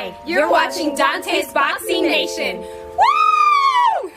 Hi, you're watching Dante's Boxing Nation. Woo!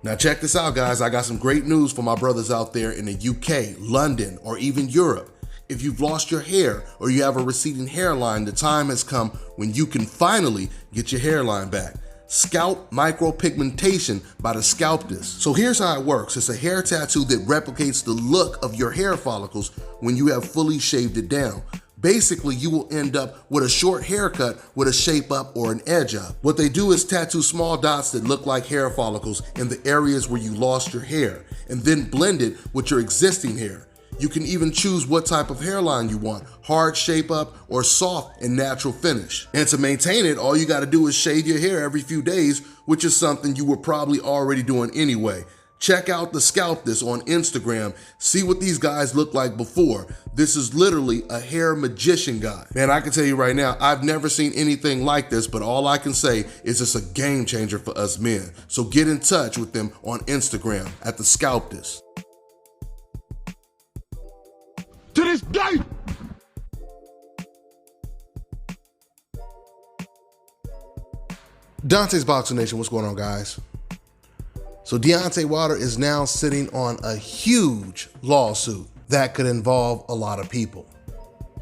Now check this out, guys. I got some great news for my brothers out there in the UK, London, or even Europe. If you've lost your hair or you have a receding hairline, the time has come when you can finally get your hairline back. Scalp micropigmentation by the Sculptus. So here's how it works. It's a hair tattoo that replicates the look of your hair follicles when you have fully shaved it down. Basically, you will end up with a short haircut with a shape up or an edge up. What they do is tattoo small dots that look like hair follicles in the areas where you lost your hair, and then blend it with your existing hair. You can even choose what type of hairline you want, hard shape up or soft and natural finish. And to maintain it, all you gotta do is shave your hair every few days, which is something you were probably already doing anyway. Check out the Sculptus on Instagram. See what these guys look like before. This is literally a hair magician guy. Man, I can tell you right now, I've never seen anything like this, but all I can say is it's a game changer for us men. So get in touch with them on Instagram at the Sculptus. To this day! Dante's Boxing Nation, what's going on, guys? So Deontay Wilder is now sitting on a huge lawsuit that could involve a lot of people.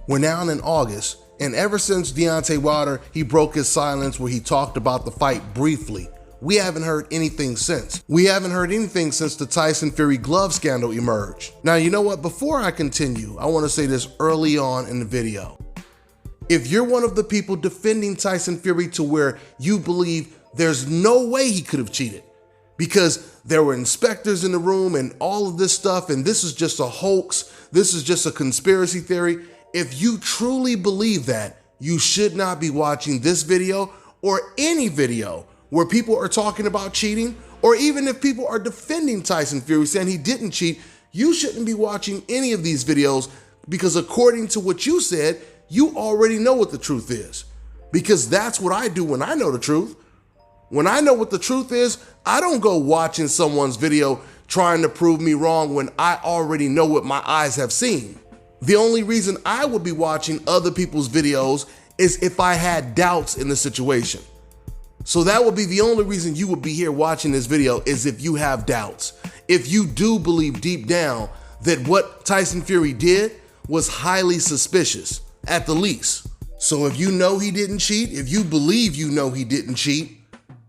We're now in August, and ever since Deontay Wilder, he broke his silence where he talked about the fight briefly. We haven't heard anything since. We haven't heard anything since the Tyson Fury glove scandal emerged. Now, you know what? Before I continue, I want to say this early on in the video. If you're one of the people defending Tyson Fury to where you believe there's no way he could have cheated, because there were inspectors in the room and all of this stuff, and this is just a hoax, this is just a conspiracy theory. If you truly believe that, you should not be watching this video or any video where people are talking about cheating, or even if people are defending Tyson Fury saying he didn't cheat, you shouldn't be watching any of these videos, because according to what you said, you already know what the truth is. Because that's what I do when I know the truth. When I know what the truth is, I don't go watching someone's video trying to prove me wrong when I already know what my eyes have seen. The only reason I would be watching other people's videos is if I had doubts in the situation. So that would be the only reason you would be here watching this video, is if you have doubts. If you do believe deep down that what Tyson Fury did was highly suspicious, at the least. So if you know he didn't cheat, if you believe you know he didn't cheat,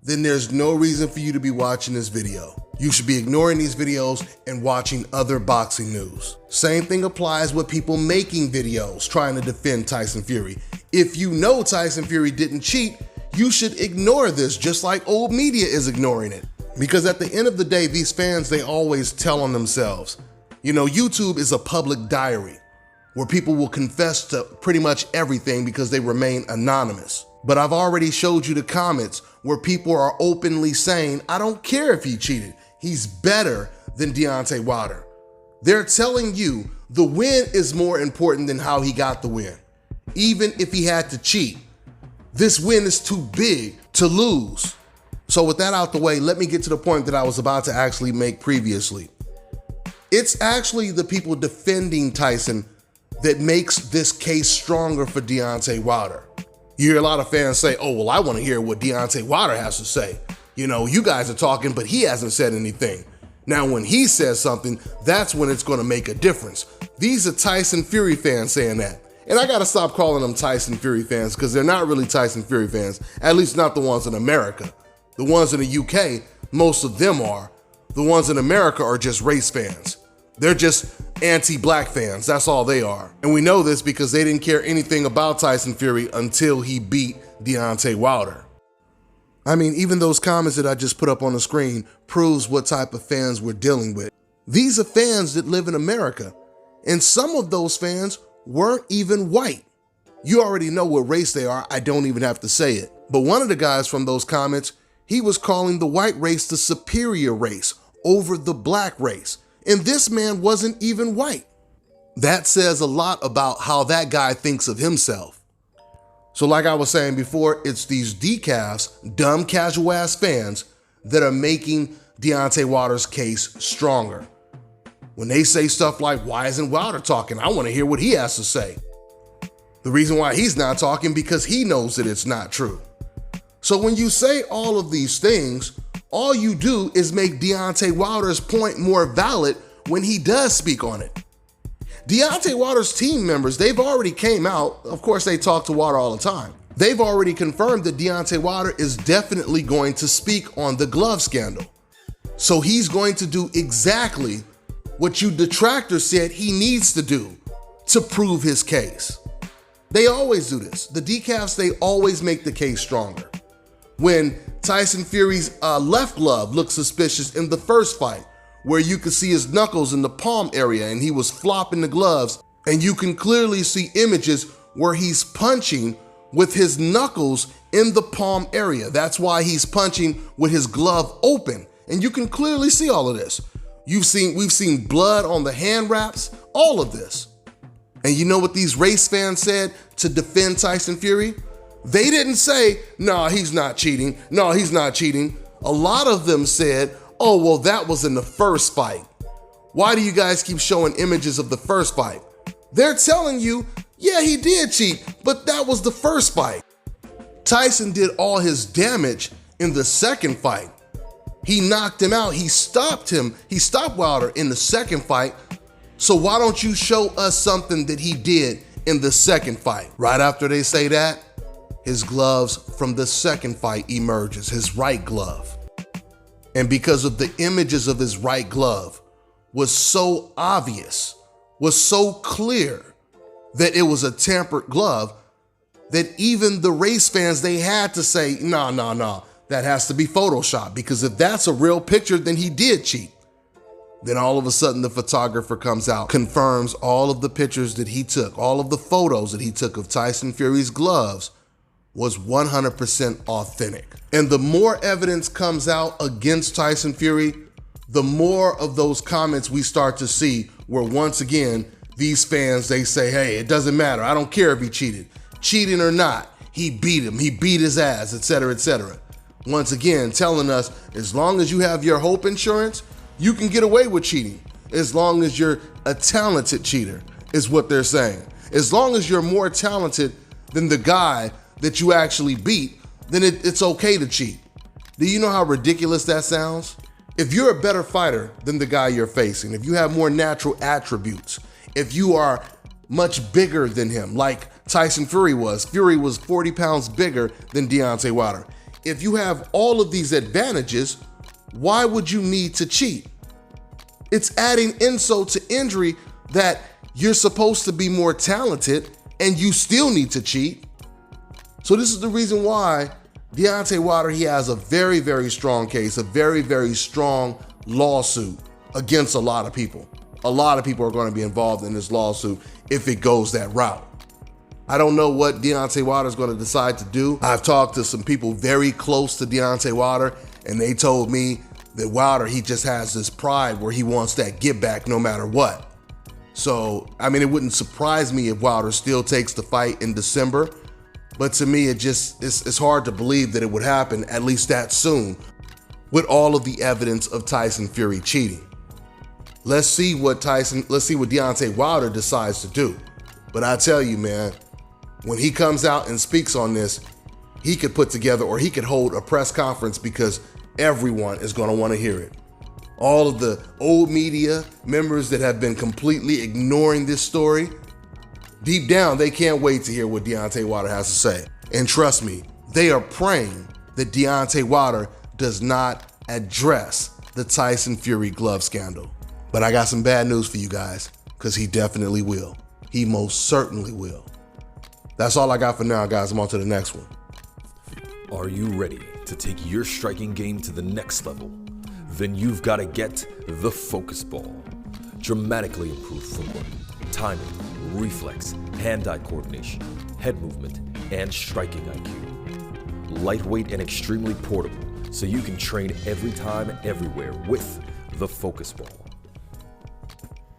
then there's no reason for you to be watching this video. You should be ignoring these videos and watching other boxing news. Same thing applies with people making videos trying to defend Tyson Fury. If you know Tyson Fury didn't cheat, you should ignore this just like old media is ignoring it. Because at the end of the day, these fans, they always tell on themselves. You know, YouTube is a public diary where people will confess to pretty much everything because they remain anonymous. But I've already showed you the comments where people are openly saying, I don't care if he cheated. He's better than Deontay Wilder. They're telling you the win is more important than how he got the win. Even if he had to cheat, this win is too big to lose. So with that out the way, let me get to the point that I was about to actually make previously. It's actually the people defending Tyson that makes this case stronger for Deontay Wilder. You hear a lot of fans say, oh, well, I want to hear what Deontay Wilder has to say. You know, you guys are talking, but he hasn't said anything. Now, when he says something, that's when it's going to make a difference. These are Tyson Fury fans saying that. And I got to stop calling them Tyson Fury fans, because they're not really Tyson Fury fans, at least not the ones in America. The ones in the UK, most of them are. The ones in America are just race fans. They're just anti-black fans, that's all they are. And we know this because they didn't care anything about Tyson Fury until he beat Deontay Wilder. I mean, even those comments that I just put up on the screen proves what type of fans we're dealing with. These are fans that live in America, and some of those fans weren't even white. You already know what race they are, I don't even have to say it. But one of the guys from those comments, he was calling the white race the superior race over the black race. And this man wasn't even white. That says a lot about how that guy thinks of himself. So like I was saying before, it's these decafs, dumb casual ass fans that are making Deontay Wilder's case stronger. When they say stuff like, why isn't Wilder talking? I want to hear what he has to say. The reason why he's not talking, because he knows that it's not true. So when you say all of these things, all you do is make Deontay Wilder's point more valid when he does speak on it. Deontay Wilder's team members, they've already came out. Of course, they talk to Wilder all the time. They've already confirmed that Deontay Wilder is definitely going to speak on the glove scandal. So he's going to do exactly what you detractors said he needs to do to prove his case. They always do this. The decafs, they always make the case stronger. When Tyson Fury's left glove looked suspicious in the first fight, where you could see his knuckles in the palm area and he was flopping the gloves, and you can clearly see images where he's punching with his knuckles in the palm area. That's why he's punching with his glove open. And you can clearly see all of this. We've seen blood on the hand wraps, all of this. And you know what these race fans said to defend Tyson Fury? They didn't say, no, he's not cheating. No, he's not cheating. A lot of them said, oh, well, that was in the first fight. Why do you guys keep showing images of the first fight? They're telling you, yeah, he did cheat, but that was the first fight. Tyson did all his damage in the second fight. He knocked him out. He stopped him. He stopped Wilder in the second fight. So why don't you show us something that he did in the second fight? Right after they say that, his gloves from the second fight emerges, his right glove. And because of the images of his right glove was so obvious, was so clear that it was a tampered glove, that even the race fans, they had to say, no, that has to be Photoshopped, because if that's a real picture, then he did cheat. Then all of a sudden the photographer comes out, confirms all of the pictures that he took, all of the photos that he took of Tyson Fury's gloves was 100% authentic. And the more evidence comes out against Tyson Fury, the more of those comments we start to see where once again, these fans, they say, hey, it doesn't matter. I don't care if he cheated. Cheating or not, he beat him. He beat his ass, etc., etc. Once again, telling us, as long as you have your hope insurance, you can get away with cheating. As long as you're a talented cheater, is what they're saying. As long as you're more talented than the guy that you actually beat, then it's okay to cheat. Do you know how ridiculous that sounds? If you're a better fighter than the guy you're facing, if you have more natural attributes, if you are much bigger than him, like Tyson Fury was 40 pounds bigger than Deontay Wilder. If you have all of these advantages, why would you need to cheat? It's adding insult to injury that you're supposed to be more talented and you still need to cheat. So this is the reason why Deontay Wilder, he has a very, very strong case, a very, very strong lawsuit against a lot of people. A lot of people are going to be involved in this lawsuit if it goes that route. I don't know what Deontay Wilder is going to decide to do. I've talked to some people very close to Deontay Wilder, and they told me that Wilder, he just has this pride where he wants that get back no matter what. So, I mean, it wouldn't surprise me if Wilder still takes the fight in December. But to me, it's hard to believe that it would happen at least that soon with all of the evidence of Tyson Fury cheating. Let's see what Deontay Wilder decides to do. But I tell you, man, when he comes out and speaks on this, he could put together, or he could hold a press conference, because everyone is going to want to hear it. All of the old media members that have been completely ignoring this story, deep down, they can't wait to hear what Deontay Wilder has to say. And trust me, they are praying that Deontay Wilder does not address the Tyson Fury glove scandal. But I got some bad news for you guys, because he definitely will. He most certainly will. That's all I got for now, guys. I'm on to the next one. Are you ready to take your striking game to the next level? Then you've got to get the focus ball. Dramatically improved footwork, timing, reflex, hand-eye coordination, head movement, and striking IQ. Lightweight and extremely portable, so you can train every time, everywhere with the focus ball.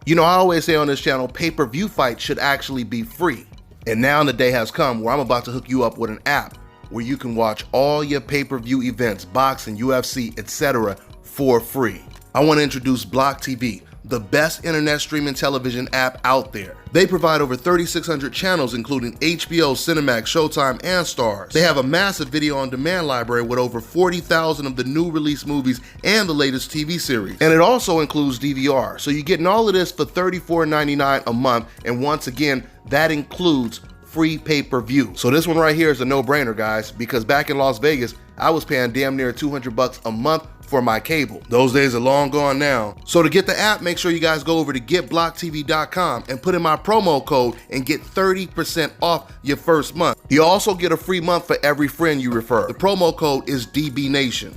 You know, I always say on this channel, pay-per-view fights should actually be free. And now the day has come where I'm about to hook you up with an app where you can watch all your pay-per-view events, boxing, UFC, etc. for free. I want to introduce Block TV, the best internet streaming television app out there. They provide over 3,600 channels, including HBO, Cinemax, Showtime, and Starz. They have a massive video on demand library with over 40,000 of the new release movies and the latest TV series. And it also includes DVR. So you're getting all of this for $34.99 a month. And once again, that includes free pay-per-view. So this one right here is a no-brainer, guys, because back in Las Vegas, I was paying damn near $200 a month for my cable. Those days are long gone now. So to get the app, make sure you guys go over to getblocktv.com and put in my promo code and get 30% off your first month. You also get a free month for every friend you refer. The promo code is DBNation.